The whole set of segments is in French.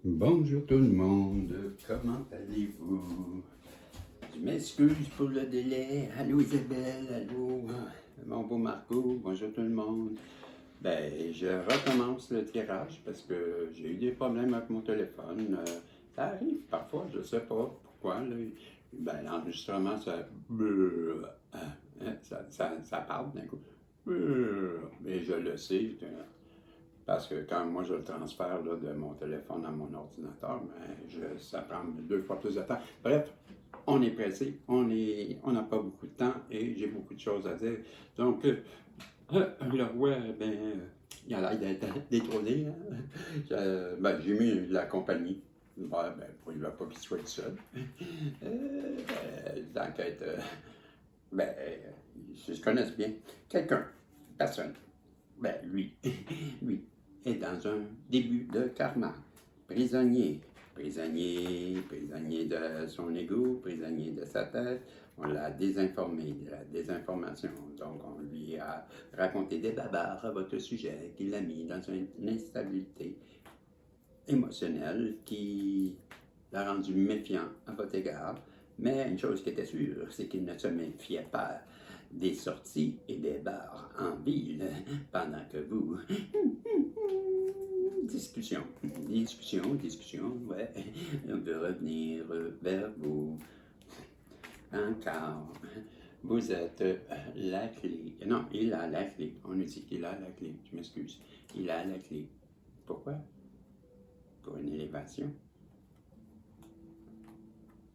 Bonjour tout le monde, comment allez-vous? Je m'excuse pour le délai. Allô Isabelle, allô mon beau Marco, bonjour tout le monde. Ben, je recommence le tirage parce que j'ai eu des problèmes avec mon téléphone. Ça arrive parfois, je sais pas pourquoi. Là. Ben, l'enregistrement, ça parle d'un coup. Et je le sais. Parce que quand moi je le transfère là, de mon téléphone à mon ordinateur, ben, ça prend 2 fois plus de temps. Bref, on est pressé, on n'a pas beaucoup de temps et j'ai beaucoup de choses à dire. Donc, le roi, ben, il a l'air d'être détrôné. Hein? J'ai mis la compagnie. Ouais, ben, il ne va pas qu'il soit tout seul. L'enquête, ben, ils se connaissent bien. Quelqu'un, personne. Ben, lui, lui, est dans un début de karma. Prisonnier, prisonnier de son ego, prisonnier de sa tête. On l'a désinformé, de la désinformation. Donc, on lui a raconté des babards à votre sujet, qui l'a mis dans une instabilité émotionnelle qui l'a rendu méfiant à votre égard. Mais une chose qui était sûre, c'est qu'il ne se méfiait pas des sorties et des bars en ville pendant que vous... Discussion, ouais. On veut revenir vers vous. Encore. Vous êtes la clé. Non, il a la clé. On nous dit qu'il a la clé. Je m'excuse. Il a la clé. Pourquoi? Pour une élévation.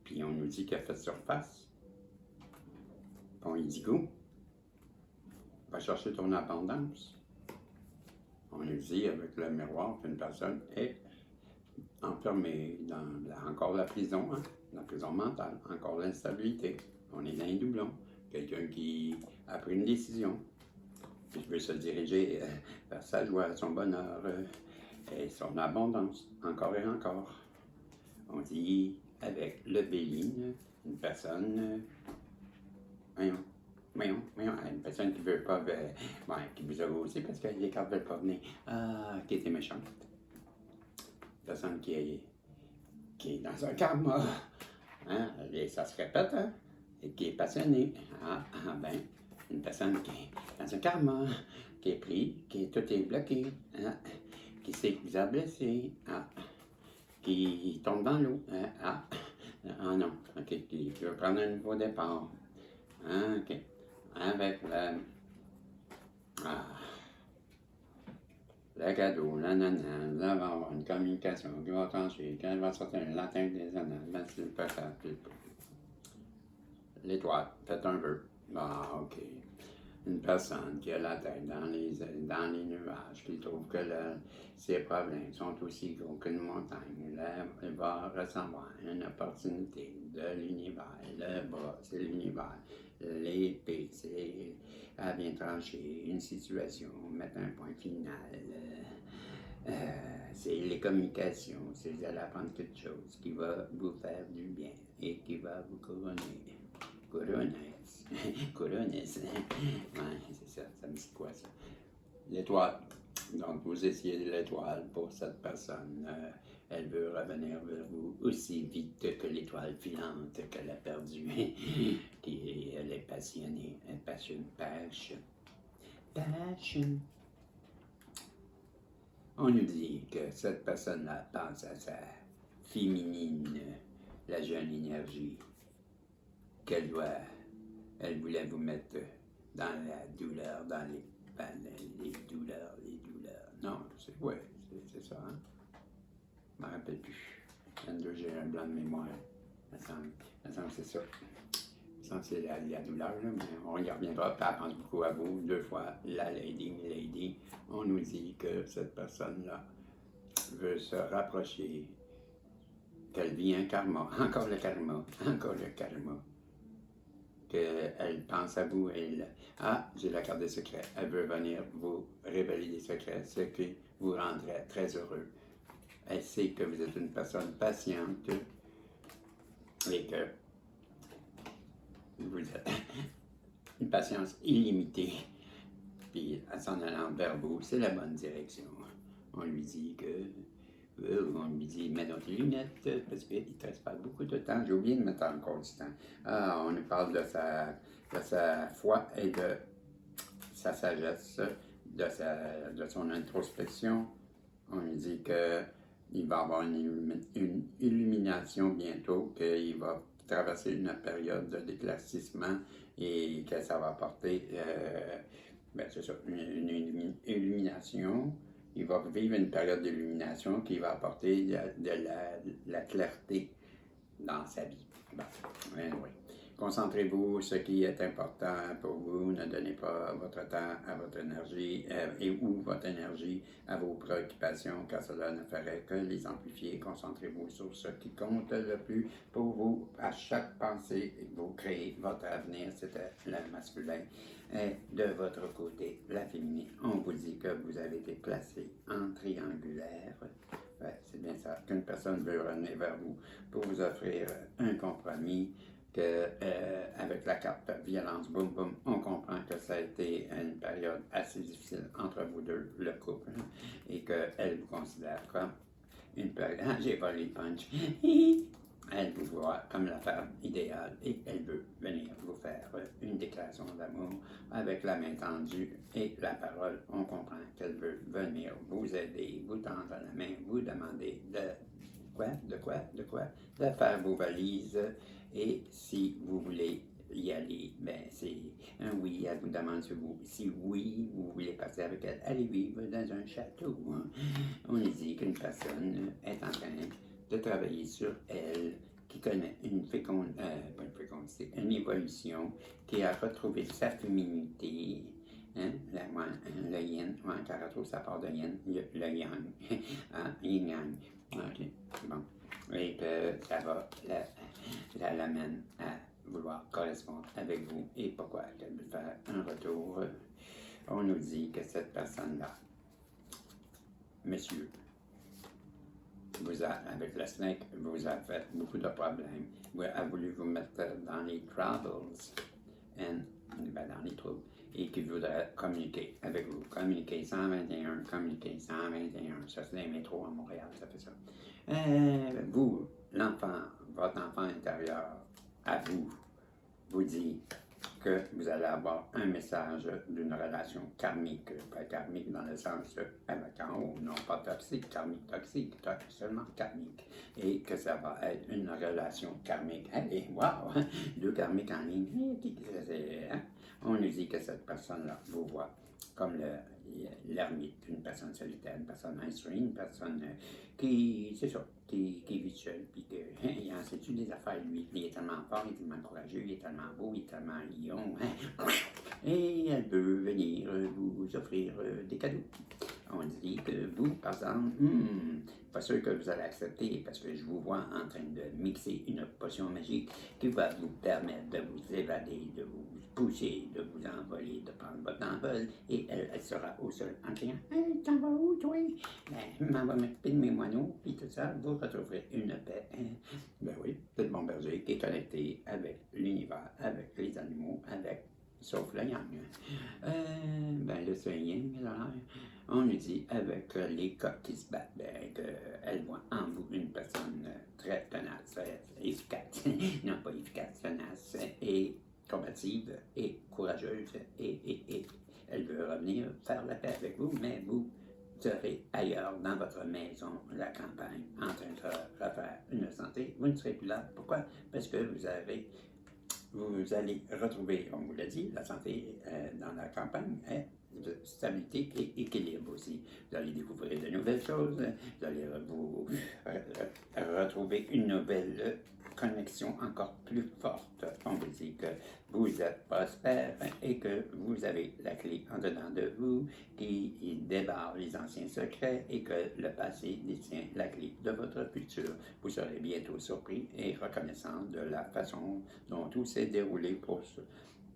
Puis on nous dit qu'il a fait surface. Bon, il dit go. Va chercher ton abondance. On nous dit avec le miroir qu'une personne est enfermée dans encore la prison, hein, la prison mentale, encore l'instabilité. On est dans un doublon. Quelqu'un qui a pris une décision, qui veut se diriger vers sa joie, son bonheur et son abondance, encore et encore. On dit avec le béline, une personne, voyons, une personne qui veut pas, qui vous a aussi parce que les cartes veulent pas venir, qui était méchante. Une personne qui est dans un karma, hein, et ça se répète, hein, et qui est passionnée. Ben, une personne qui est dans un karma, qui est pris, tout est bloqué, hein, qui sait que vous a blessé, qui tombe dans l'eau, non, ok, qui veut prendre un nouveau départ, ok, avec le cadeau, nanana, nous allons avoir une communication qui va trancher, quand elle va sortir un latin des annales, ben c'est peut-être l'étoile, faites un vœu. Ok. Une personne qui a la tête dans les nuages, qui trouve que ses problèmes sont aussi gros qu'une montagne, elle va recevoir une opportunité de l'univers. Le bras, c'est l'univers. L'épée, elle vient trancher une situation, mettre un point final. C'est les communications, c'est vous allez apprendre quelque chose qui va vous faire du bien et qui va vous couronner. Couronnes. Ouais, c'est ça, ça me dit quoi ça? L'étoile. Donc, vous essayez l'étoile pour cette personne. Elle veut revenir vers vous aussi vite que l'étoile filante qu'elle a perdue. Elle est passionnée. Elle passionne. Passion. On nous dit que cette personne-là pense à sa féminine, la jeune énergie, qu'elle voulait vous mettre dans la douleur, dans les douleurs. Non, c'est ça, hein? Je me rappelle plus. J'ai un blanc de mémoire. Il me semble que c'est ça. Il me semble que c'est la douleur, là, mais on y reviendra. Puis elle pense beaucoup à vous, 2 fois. La lady. On nous dit que cette personne-là veut se rapprocher, qu'elle vit un karma. Encore le karma. Qu'elle pense à vous, j'ai la carte des secrets. Elle veut venir vous révéler des secrets, ce qui vous rendrait très heureux. Elle sait que vous êtes une personne patiente et que vous êtes une patience illimitée. Puis, en s'en allant vers vous, c'est la bonne direction. On lui dit que On lui dit, mets dans tes lunettes, parce qu'il ne te reste pas beaucoup de temps. J'ai oublié de mettre encore du temps. On nous parle de sa foi et de sa sagesse, de son introspection. On lui dit qu'il va avoir une illumination bientôt, qu'il va traverser une période d'éclaircissement et que ça va apporter c'est ça, une illumination. Il va vivre une période d'illumination qui va apporter de la clarté dans sa vie. Bon, oui. Concentrez-vous sur ce qui est important pour vous. Ne donnez pas votre temps à votre énergie ou votre énergie à vos préoccupations, car cela ne ferait que les amplifier. Concentrez-vous sur ce qui compte le plus pour vous. À chaque pensée, vous créez votre avenir. C'était le masculin. Et de votre côté, la féminine, on vous dit que vous avez été placé en triangulaire. Ouais, c'est bien ça, qu'une personne veut revenir vers vous pour vous offrir un compromis, que avec la carte violence, boum boum, on comprend que ça a été une période assez difficile entre vous deux, le couple, et qu'elle vous considère comme une période, j'ai volé le punch, elle vous voit comme la femme idéale et elle veut venir vous faire une déclaration d'amour avec la main tendue et la parole. On comprend qu'elle veut venir vous aider, vous tendre la main, vous demander de faire vos valises. Et si vous voulez y aller, ben c'est un oui. Elle vous demande si oui, vous voulez passer avec elle, allez vivre dans un château. Hein. On dit qu'une personne est en train de travailler sur elle, qui connaît une une évolution, qui a retrouvé sa féminité, hein, le yin, quand elle retrouve sa part de yin, le yang, hein, yin yang, ok, bon, et que ça va l'amène à vouloir correspondre avec vous, et pourquoi elle veut faire un retour. On nous dit que cette personne-là, monsieur, avec le snake, vous a fait beaucoup de problèmes. Vous a voulu vous mettre dans les troubles, dans les troubles, et qui voudrait communiquer avec vous. Communiquer 121, communiquer 121. Ça, c'est les métros à Montréal, ça fait ça. Vous, l'enfant, votre enfant intérieur, à vous dit que vous allez avoir un message d'une relation karmique, pas karmique dans le sens avec en haut, non pas toxique, karmique toxique, seulement karmique, et que ça va être une relation karmique. Allez, wow, deux karmiques en ligne, on nous dit que cette personne-là vous voit comme l'ermite, une personne solitaire, une personne mainstream, une personne qui, c'est ça, qui vit seul, puis qu'il en sait-tu des affaires, lui. Il est tellement fort, il est tellement courageux, il est tellement beau, il est tellement lion, hein? Et elle peut venir vous offrir des cadeaux. On dit que vous, par exemple, pas sûr que vous allez accepter, parce que je vous vois en train de mixer une potion magique qui va vous permettre de vous évader, de vous pousser, de vous envoler, de prendre votre envol, et elle sera au sol en criant « Hey, t'en vas où, toi? Ben, m'en va m'occuper de mes moineaux, puis tout ça, vous retrouverez une paix. » Ben oui, c'est le bon berger qui est connecté avec l'univers, avec les animaux, sauf le yang. Ben le yin, on nous dit avec les coqs qui se battent, ben, qu'elle voit en vous une personne très tenace, efficace, non pas efficace, tenace, et combative, et courageuse, et elle veut revenir faire la paix avec vous, mais vous serez ailleurs, dans votre maison, la campagne, en train de refaire une santé. Vous ne serez plus là. Pourquoi? Parce que vous allez retrouver, on vous l'a dit, la santé dans la campagne est de stabilité et équilibre aussi. Vous allez découvrir de nouvelles choses, vous allez vous retrouver une nouvelle connexion encore plus forte. On vous dit que vous êtes prospère et que vous avez la clé en dedans de vous qui débarre les anciens secrets et que le passé détient la clé de votre futur. Vous serez bientôt surpris et reconnaissant de la façon dont tout s'est déroulé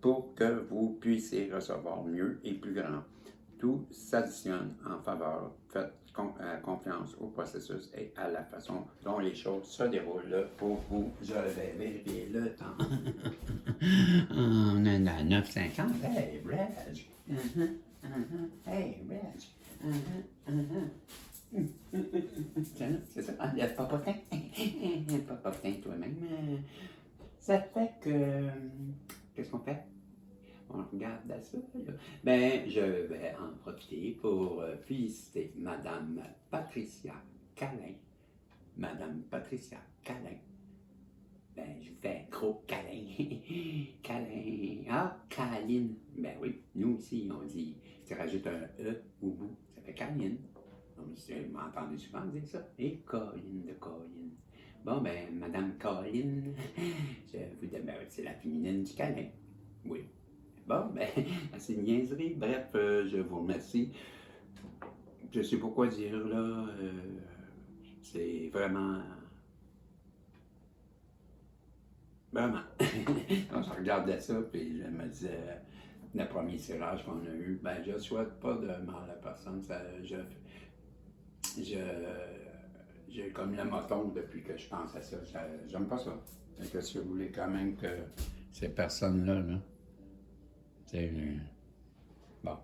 pour que vous puissiez recevoir mieux et plus grand. Tout s'additionne en faveur. Faites confiance au processus et à la façon dont les choses se déroulent pour vous. Je vais vérifier le temps. On est à 9h50. Hey, Reg! Hey, Reg! C'est ça, ah, le papotin. Papotin toi-même. Ça fait que. Qu'est-ce qu'on fait? On regarde ça, là. Ben, je vais en profiter pour féliciter Madame Patricia Calin. Madame Patricia Calin. Ben, je vous fais un gros câlin. Câlin. Ah, câline. Ben oui, nous aussi, on dit, tu rajoutes un E au bout, ça fait câline. Donc, vous m'entendez souvent dire ça. Et Colline de Colline. Bon, ben, Madame Colline, je vous demande, c'est la féminine du câlin. Oui. Bon, ben, assez de niaiserie. Bref, je vous remercie. Je sais pas quoi dire, là. C'est vraiment. Vraiment. On se regardait ça, puis je me disais, le premier tirage qu'on a eu, ben, je souhaite pas de mal à personne. Je, j'ai comme le moton depuis que je pense à ça. J'aime pas ça. Fait que si vous voulez quand même que ces personnes-là, là, c'est. Bon,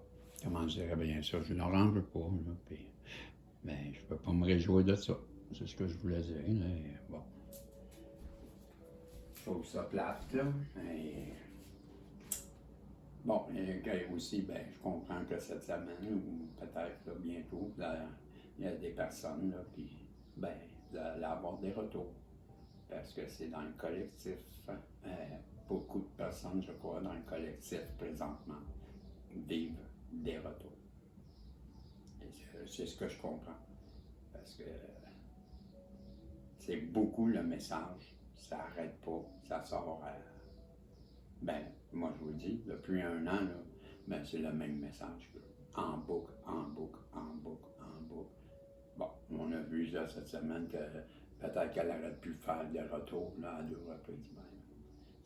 comment je dirais bien ça? Je leur en veux pas, là, puis, mais je peux pas me réjouir de ça. C'est ce que je voulais dire, là, et bon. Je trouve ça plate, là, mais. Bon, et aussi, ben, je comprends que cette semaine, ou peut-être là, bientôt, là, il y a des personnes, là, puis, ben, vous allez avoir des retours. Parce que c'est dans le collectif, euh, beaucoup de personnes, je crois, dans le collectif présentement, vivent des retours. Et c'est ce que je comprends. Parce que c'est beaucoup le message, ça n'arrête pas, ça sort à. Ben, moi je vous le dis, depuis un an, là, ben, c'est le même message. En boucle, en boucle, en boucle, en boucle. Bon, on a vu là, cette semaine que peut-être qu'elle aurait pu faire des retours là, à 2 reprises. Ben,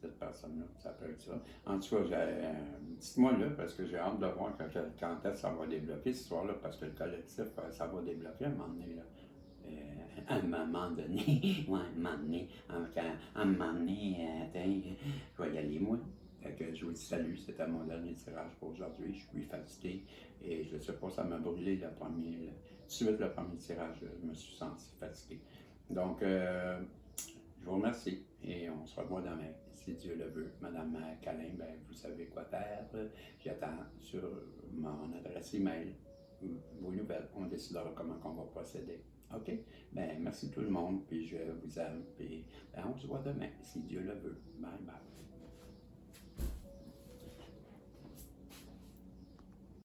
cette personne-là, ça peut être ça. En tout cas, dites-moi là, parce que j'ai hâte de voir quand est-ce que ça va débloquer ce soir-là, parce que le collectif, ça va débloquer à un moment donné. Là. À un moment donné, ouais, à un moment donné, à un moment donné, je vais y aller, moi. Fait que je vous dis salut, c'était mon dernier tirage pour aujourd'hui. Je suis fatigué et je ne sais pas, ça m'a brûlé le premier. Tout de suite, le premier tirage, je me suis senti fatigué. Donc, je vous remercie et on se revoit demain, si Dieu le veut. Madame Calin, ben, vous savez quoi faire. J'attends sur mon adresse email vos nouvelles. On décidera comment on va procéder. OK? Ben, merci tout le monde, puis je vous aime, puis ben, on se voit demain, si Dieu le veut. Bye bye.